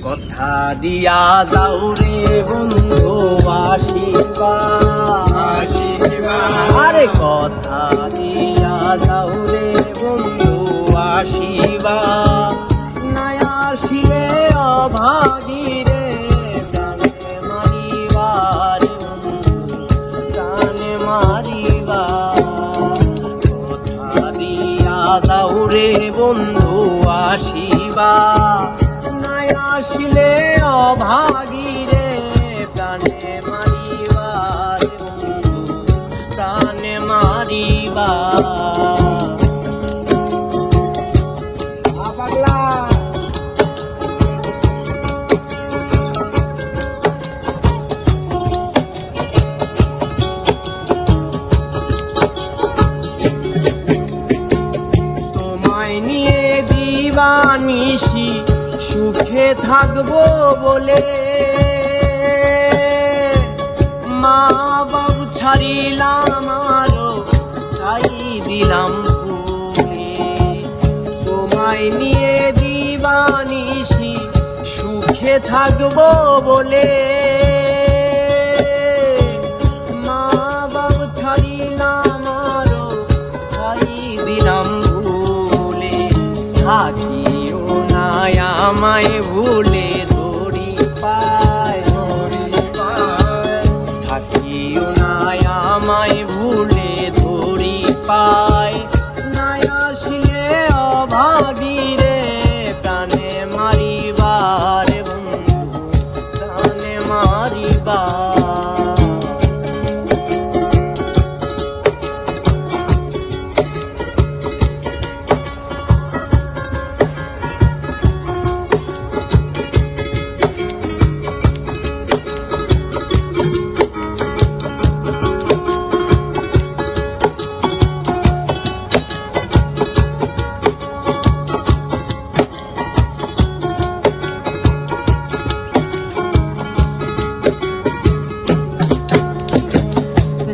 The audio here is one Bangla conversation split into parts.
কথা দিয়া যাও রে বন্ধু আশীর্বাদ, আরে কথা দিয়া যাও রে বন্ধু আশীর্বাদ, নাই আসিলে অভাগী রে প্রাণে মারিবার, প্রাণে মারিবার। কথা দিয়া যাও রে বন্ধু আশীর্বাদ, নাই আসিলে অভাগী রে প্রাণে মারিবার, প্রাণে মারিবার। তোমায় নিয়ে দিবানিশি সুখে থাকবো বলে, মা বাবু ছাড়িলাম আরো তাই দিলাম ফুলে। তোমায় নিয়ে দিবানিশি সুখে থাকবো বলে, মা বাবু ছাড়িলাম আরো তাই দিলাম ফুলে। থাকিও না আমায় ভুলে ধরি পায়, থাকিও না আমায় ভুলে ধরি পায়, নাই আসিলে অভাগী রে প্রাণে মারিবার, প্রাণে মারিবার।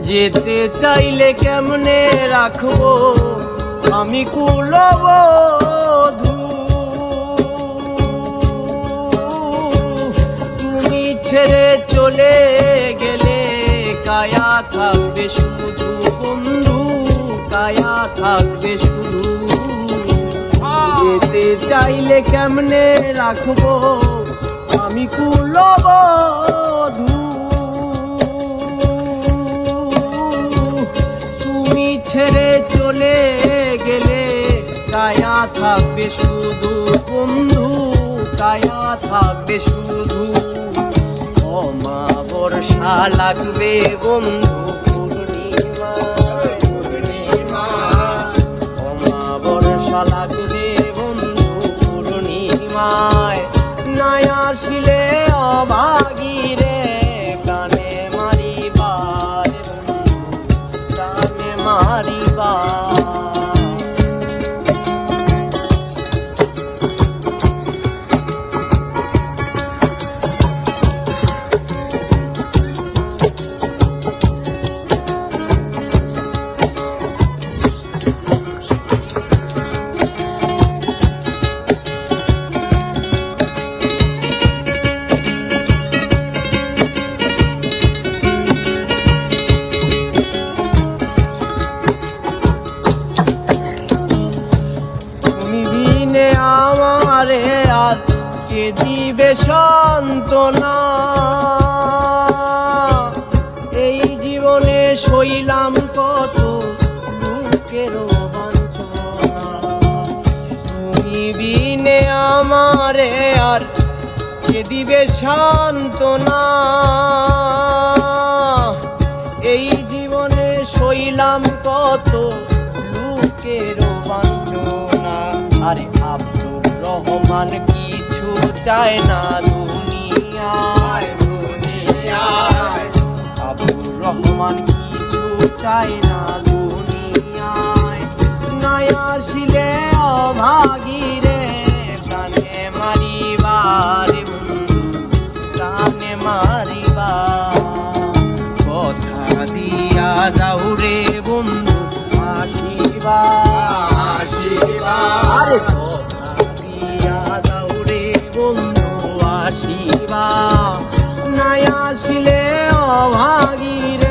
যেতে চাইলে কেমনে রাখবো আমি কুলবধূ, তুমি ছেড়ে চলে গেলে কায়া থাকবে শুধু বন্ধু, কায়া থাকবে শুধু। যেতে চাইলে কেমনে রাখবো আমি কুলবধূ, ছেড়ে চলে গেলে কায়া থাকবে শুধু বন্ধু, কায়া থাকবে শুধু। ক্ষমা বর্ষা লাগবে বন্ধু পূর্ণিমা, ক্ষমা বর্ষা লাগবে বন্ধু পূর্ণিমায়, নাই আসিলে অভাগী রে প্রাণে মারিবার, প্রাণে মারিবার। আমারে আজ কে দিবে সান্ত্বনা, এই জীবনে সইলাম কত দুঃখের বাঞ্ছনা। তুমি বিনে আমারে আর কে দিবে সান্ত্বনা, এই জীবনে সইলাম কত দুঃখের বাঞ্ছনা। আরে আব্দুর রহমান কিছু চায় না দুনিয়ায়, আব্দুর রহমান কিছু চায় না দুনিয়ায়, নাই আসিলে অভাগী রে প্রাণে মারিবার, প্রাণে মারিবার। কথা দিয়া যাও রে বন্ধু আশীর্বাদ, আশীর্বাদ। কথা দিয়া যাও রে বন্ধু আসিবা নাই আসিলে অভাগী রে